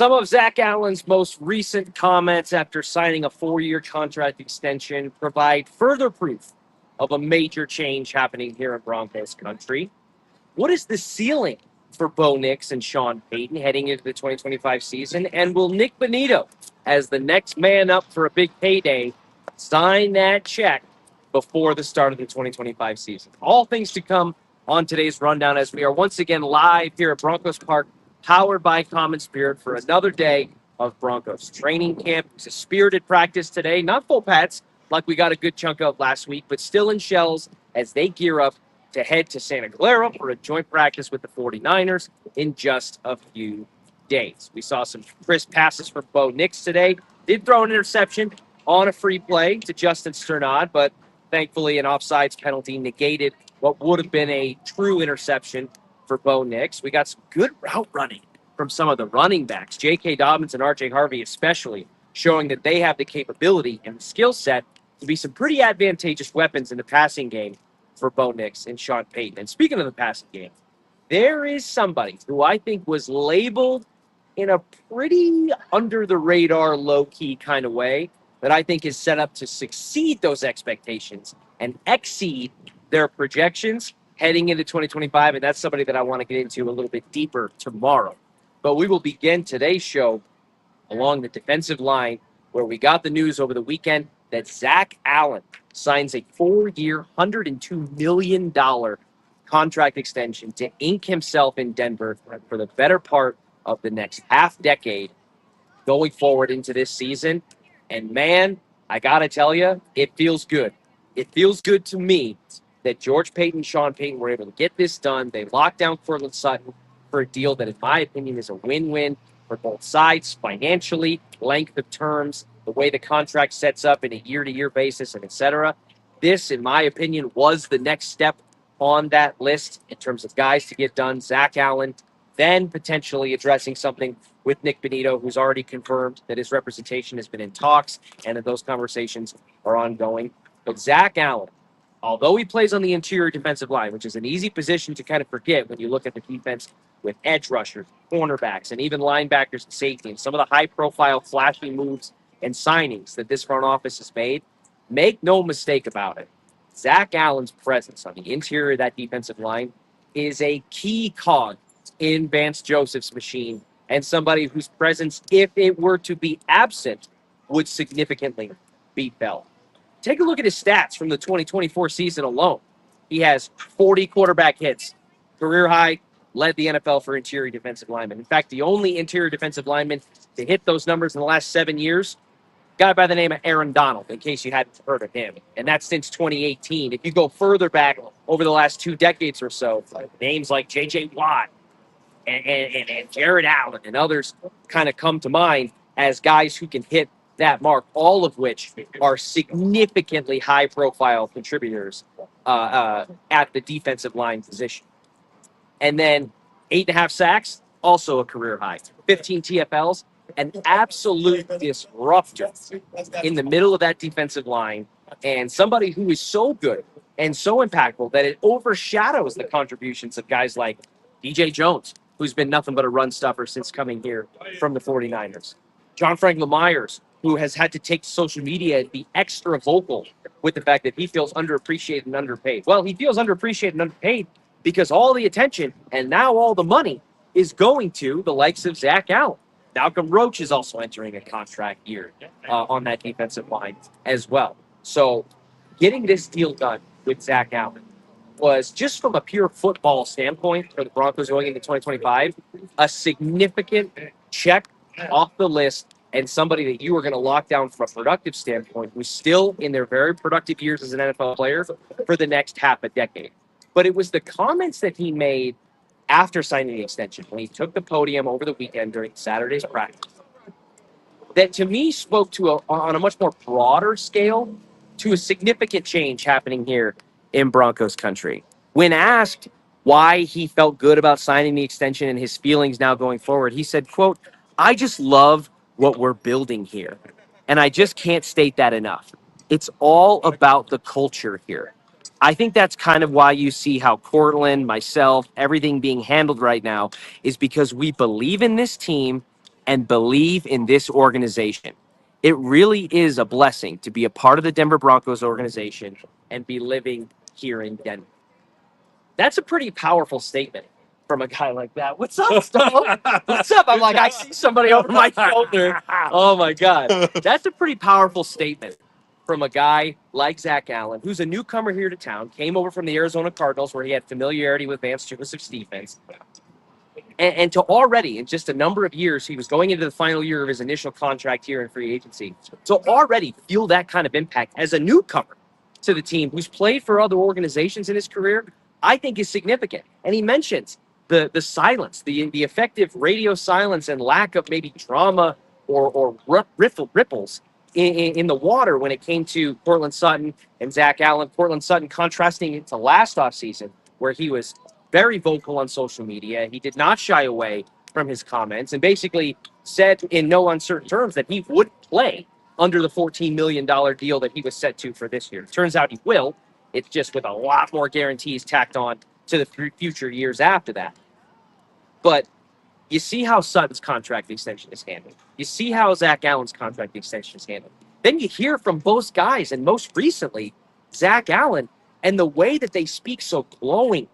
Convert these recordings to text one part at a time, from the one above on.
Some of Zach Allen's most recent comments after signing a 4-year contract extension provide further proof of a major change happening here in Broncos country. What is the ceiling for Bo Nix and Sean Payton heading into the 2025 season? And will Niko Bonitto, as the next man up for a big payday, sign that check before the start of the 2025 season? All things to come on today's rundown as we are once again live here at Broncos Park, powered by Common Spirit for another day of Broncos training camp. It's a spirited practice today, not full pads like we got a good chunk of last week, but still in shells as they gear up to head to Santa Clara for a joint practice with the 49ers in just a few days. We saw some crisp passes from Bo Nix today. Did throw an interception on a free play to Justin Sternad, but thankfully an offsides penalty negated what would have been a true interception for Bo Nix. We got some good route running from some of the running backs, J.K. Dobbins and R.J. Harvey especially, showing that they have the capability and the skill set to be some pretty advantageous weapons in the passing game for Bo Nix and Sean Payton. And speaking of the passing game, there is somebody who I think was labeled in a pretty under-the-radar, low-key kind of way that I think is set up to succeed those expectations and exceed their projections heading into 2025, and that's somebody that I want to get into a little bit deeper tomorrow. But we will begin today's show along the defensive line, where we got the news over the weekend that Zach Allen signs a 4-year, $102 million contract extension to ink himself in Denver for the better part of the next half-decade going forward into this season. And, man, I got to tell you, it feels good. It feels good to me that George Payton and Sean Payton were able to get this done. They locked down Cortland Sutton for a deal that, in my opinion, is a win-win for both sides financially, length of terms, the way the contract sets up in a year-to-year basis, and et cetera. This, in my opinion, was the next step on that list in terms of guys to get done. Zach Allen, then potentially addressing something with Niko Bonitto, who's already confirmed that his representation has been in talks and that those conversations are ongoing. But Zach Allen, although he plays on the interior defensive line, which is an easy position to kind of forget when you look at the defense with edge rushers, cornerbacks, and even linebackers and safety, and some of the high-profile, flashy moves and signings that this front office has made, make no mistake about it. Zach Allen's presence on the interior of that defensive line is a key cog in Vance Joseph's machine, and somebody whose presence, if it were to be absent, would significantly be felt. Take a look at his stats from the 2024 season alone. He has 40 quarterback hits, career high, led the NFL for interior defensive linemen. In fact, the only interior defensive lineman to hit those numbers in the last 7 years, a guy by the name of Aaron Donald, in case you hadn't heard of him. And that's since 2018. If you go further back over the last 2 decades or so, names like J.J. Watt and Jared Allen and others kind of come to mind as guys who can hit that mark, all of which are significantly high-profile contributors at the defensive line position. And then 8.5 sacks, also a career high. 15 TFLs, an absolute disruptor in the middle of that defensive line, and somebody who is so good and so impactful that it overshadows the contributions of guys like DJ Jones, who's been nothing but a run stuffer since coming here from the 49ers. John Franklin Myers, who has had to take to social media and be extra vocal with the fact that he feels underappreciated and underpaid. Well, he feels underappreciated and underpaid because all the attention and now all the money is going to the likes of Zach Allen. Malcolm Roach is also entering a contract year on that defensive line as well. So getting this deal done with Zach Allen was, just from a pure football standpoint for the Broncos going into 2025, a significant check off the list, and somebody that you are going to lock down from a productive standpoint who's still in their very productive years as an NFL player for the next half a decade. But it was the comments that he made after signing the extension, when he took the podium over the weekend during Saturday's practice, that to me spoke to, on a much more broader scale, to a significant change happening here in Broncos country. When asked why he felt good about signing the extension and his feelings now going forward, he said, quote, "I just love what we're building here. And I just can't state that enough. It's all about the culture here. I think that's kind of why you see how Cortland, myself, everything being handled right now is because we believe in this team and believe in this organization. It really is a blessing to be a part of the Denver Broncos organization and be living here in Denver. That's a pretty powerful statement from a guy like that. What's up, Stone? What's up? I'm like, I see somebody over my shoulder. Oh, my God. That's a pretty powerful statement from a guy like Zach Allen, who's a newcomer here to town, came over from the Arizona Cardinals where he had familiarity with Vance Joseph's defense. And to already, in just a number of years, he was going into the final year of his initial contract here in free agency. So already feel that kind of impact as a newcomer to the team who's played for other organizations in his career, I think is significant. And he mentions the silence, the effective radio silence and lack of maybe drama or ripples in the water when it came to Cortland Sutton and Zach Allen. Cortland Sutton contrasting it to last offseason where he was very vocal on social media. He did not shy away from his comments and basically said in no uncertain terms that he would play under the $14 million deal that he was set to for this year. Turns out he will. It's just with a lot more guarantees tacked on to the future years after that. But you see how Sutton's contract extension is handled. You see how Zach Allen's contract extension is handled. Then you hear from both guys, and most recently, Zach Allen, and the way that they speak so glowing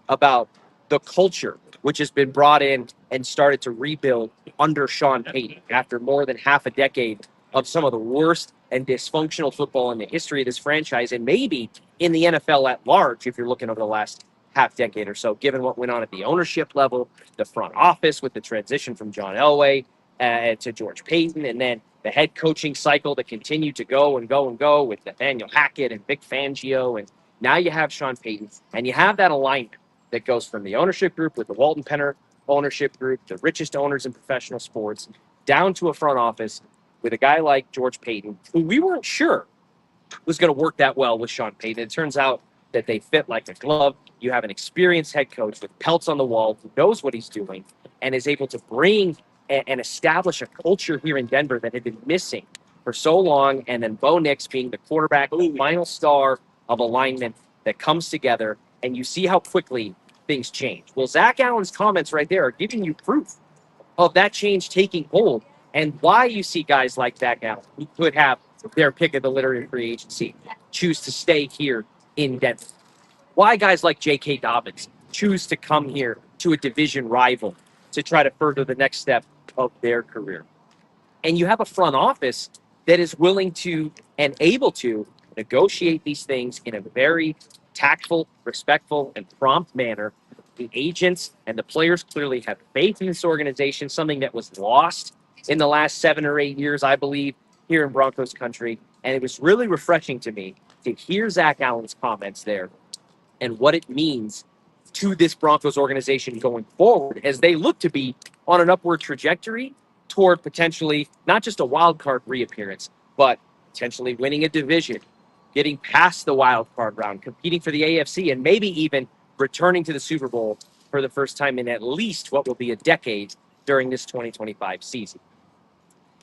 about the culture, which has been brought in and started to rebuild under Sean Payton after more than half a decade of some of the worst and dysfunctional football in the history of this franchise, and maybe in the NFL at large, if you're looking over the last half decade or so, given what went on at the ownership level, the front office with the transition from John Elway to George Payton, and then the head coaching cycle that continued to go and go and go with Nathaniel Hackett and Vic Fangio. And now you have Sean Payton, and you have that alignment that goes from the ownership group with the Walton Penner ownership group, the richest owners in professional sports, down to a front office with a guy like George Payton, who we weren't sure was going to work that well with Sean Payton. It turns out that they fit like a glove. You have an experienced head coach with pelts on the wall who knows what he's doing and is able to bring and establish a culture here in Denver that had been missing for so long. And then Bo Nix being the quarterback, the final star of alignment that comes together, and you see how quickly things change. Well, Zach Allen's comments right there are giving you proof of that change taking hold and why you see guys like Zach Allen, who could have their pick of the litter in free agency, choose to stay here in Denver. Why guys like J.K. Dobbins choose to come here to a division rival to try to further the next step of their career. And you have a front office that is willing to and able to negotiate these things in a very tactful, respectful, and prompt manner. The agents and the players clearly have faith in this organization, something that was lost in the last 7 or 8 years, I believe, here in Broncos country. And it was really refreshing to me to hear Zach Allen's comments there and what it means to this Broncos organization going forward as they look to be on an upward trajectory toward potentially not just a wild card reappearance, but potentially winning a division, getting past the wild card round, competing for the AFC, and maybe even returning to the Super Bowl for the first time in at least what will be a decade during this 2025 season.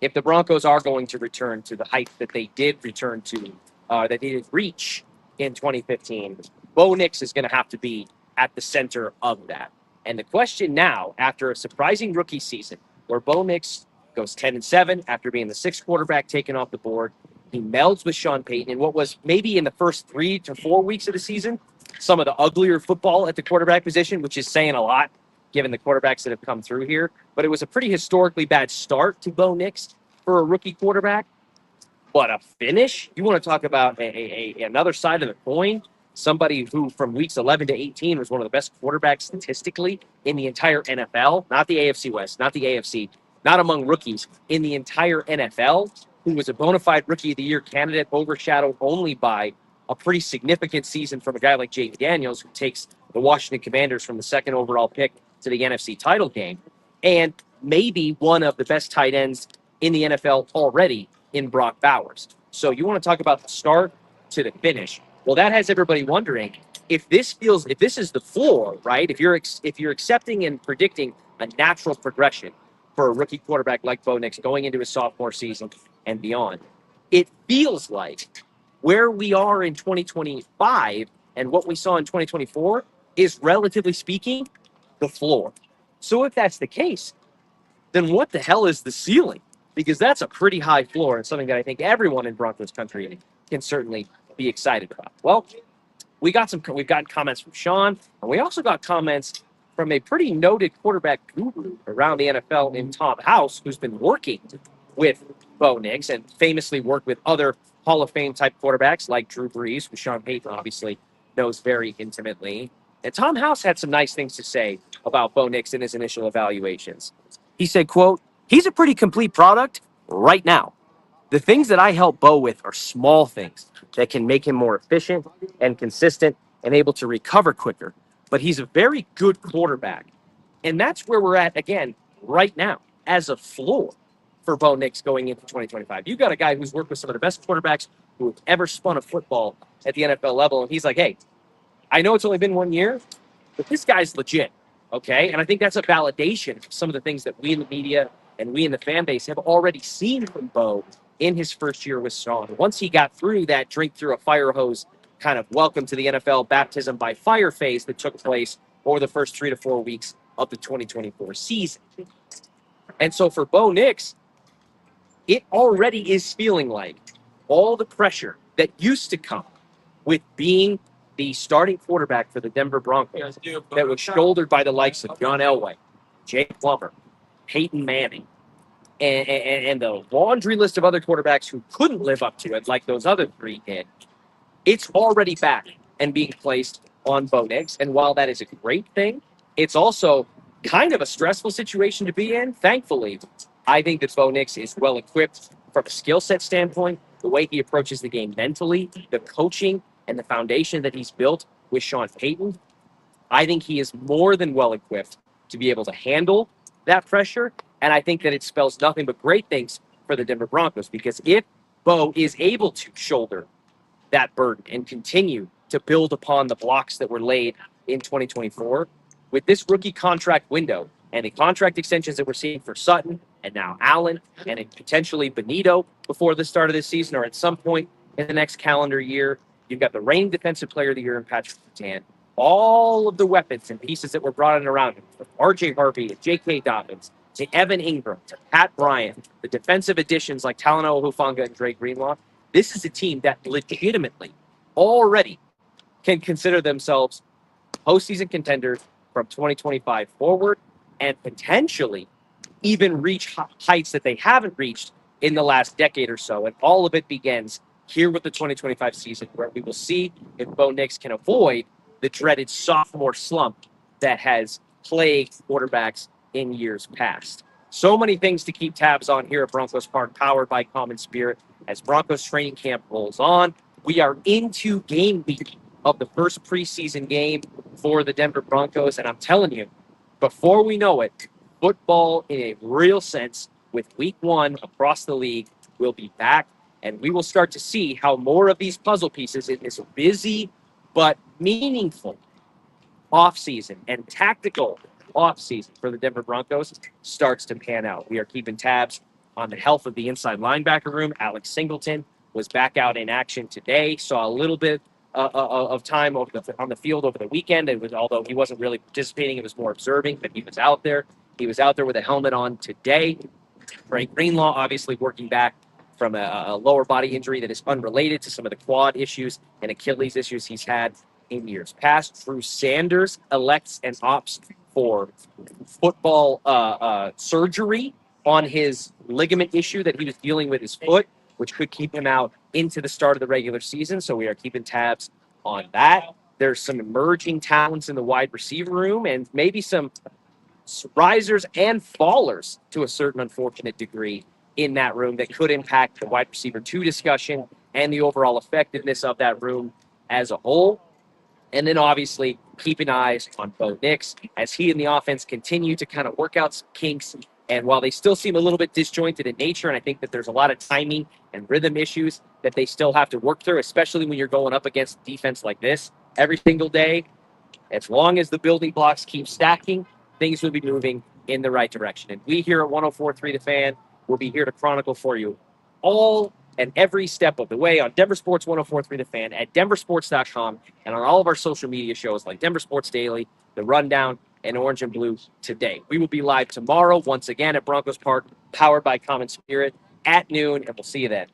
If the Broncos are going to return to the height that they did return to, that they did reach in 2015, Bo Nix is going to have to be at the center of that. And the question now, after a surprising rookie season, where Bo Nix goes 10-7 after being the sixth quarterback taken off the board, he melds with Sean Payton in what was maybe in the first 3 to 4 weeks of the season, some of the uglier football at the quarterback position, which is saying a lot given the quarterbacks that have come through here. But it was a pretty historically bad start to Bo Nix for a rookie quarterback. But a finish? You want to talk about another side of the coin? Somebody who from weeks 11 to 18 was one of the best quarterbacks statistically in the entire NFL, not the AFC West, not the AFC, not among rookies, in the entire NFL, who was a bona fide Rookie of the Year candidate, overshadowed only by a pretty significant season from a guy like Jake Daniels, who takes the Washington Commanders from the second overall pick to the NFC title game, and maybe one of the best tight ends in the NFL already in Brock Bowers. So you want to talk about the start to the finish. Well, that has everybody wondering if this is the floor, right? If you're accepting and predicting a natural progression for a rookie quarterback like Bo Nix going into his sophomore season and beyond, it feels like where we are in 2025 and what we saw in 2024 is, relatively speaking, the floor. So if that's the case, then what the hell is the ceiling? Because that's a pretty high floor and something that I think everyone in Broncos country can certainly be excited about. Well, we've gotten comments from Sean, and we also got comments from a pretty noted quarterback guru around the NFL in Tom House, who's been working with Bo Nix and famously worked with other Hall of Fame type quarterbacks like Drew Brees, who Sean Payton obviously knows very intimately. And Tom House had some nice things to say about Bo Nix in his initial evaluations. He said, quote, "He's a pretty complete product right now. The things that I help Bo with are small things that can make him more efficient and consistent and able to recover quicker. But he's a very good quarterback." And that's where we're at, again, right now, as a floor for Bo Nix going into 2025. You've got a guy who's worked with some of the best quarterbacks who have ever spun a football at the NFL level. And he's like, hey, I know it's only been 1 year, but this guy's legit, okay? And I think that's a validation of some of the things that we in the media and we in the fan base have already seen from Bo in his first year with Sean. Once he got through that drink through a fire hose kind of welcome to the NFL baptism by fire phase that took place over the first 3 to 4 weeks of the 2024 season. And so for Bo Nix, it already is feeling like all the pressure that used to come with being the starting quarterback for the Denver Broncos that was shouldered by the likes of John Elway, Jake Plummer, Peyton Manning, and the laundry list of other quarterbacks who couldn't live up to it like those other three did, it's already back and being placed on Bo Nix. And while that is a great thing, it's also kind of a stressful situation to be in. Thankfully, I think that Bo Nix is well equipped from a skill set standpoint, the way he approaches the game mentally, the coaching, and the foundation that he's built with Sean Payton. I think he is more than well equipped to be able to handle that pressure. And I think that it spells nothing but great things for the Denver Broncos, because if Bo is able to shoulder that burden and continue to build upon the blocks that were laid in 2024 with this rookie contract window and the contract extensions that we're seeing for Sutton and now Allen and potentially Bonitto before the start of this season or at some point in the next calendar year. You've got the reigning defensive player of the year in Patrick Surtain. All of the weapons and pieces that were brought in around him, from R.J. Harvey to J.K. Dobbins to Evan Ingram to Pat Bryant, the defensive additions like Talanoa Hufanga and Dre Greenlaw. This is a team that legitimately already can consider themselves postseason contenders from 2025 forward and potentially even reach heights that they haven't reached in the last decade or so. And all of it begins here with the 2025 season, where we will see if Bo Nix can avoid the dreaded sophomore slump that has plagued quarterbacks in years past. So many things to keep tabs on here at Broncos Park, powered by Common Spirit. As Broncos training camp rolls on, we are into game week of the first preseason game for the Denver Broncos. And I'm telling you, before we know it, football in a real sense with week one across the league will be back. And we will start to see how more of these puzzle pieces in this busy but meaningful offseason and tactical offseason for the Denver Broncos starts to pan out. We are keeping tabs on the health of the inside linebacker room. Alex Singleton was back out in action today. Saw a little bit of time on the field over the weekend. Although he wasn't really participating, it was more observing, but he was out there. He was out there with a helmet on today. Frank Greenlaw obviously working back from a lower body injury that is unrelated to some of the quad issues and Achilles issues he's had in years past. Drew Sanders elects and opts for football surgery on his ligament issue that he was dealing with his foot, which could keep him out into the start of the regular season. So we are keeping tabs on that. There's some emerging talents in the wide receiver room and maybe some risers and fallers to a certain unfortunate degree in that room that could impact the wide receiver 2 discussion and the overall effectiveness of that room as a whole. And then obviously keeping eyes on Bo Nix as he and the offense continue to kind of work out some kinks. And while they still seem a little bit disjointed in nature, and I think that there's a lot of timing and rhythm issues that they still have to work through, especially when you're going up against defense like this every single day, as long as the building blocks keep stacking, things will be moving in the right direction. And we here at 104.3 The Fan will be here to chronicle for you all and every step of the way on Denver Sports 104.3 The Fan, at DenverSports.com, and on all of our social media shows like Denver Sports Daily, The Rundown, and orange and blue today. We will be live tomorrow once again at Broncos Park, powered by Common Spirit at noon, and we'll see you then.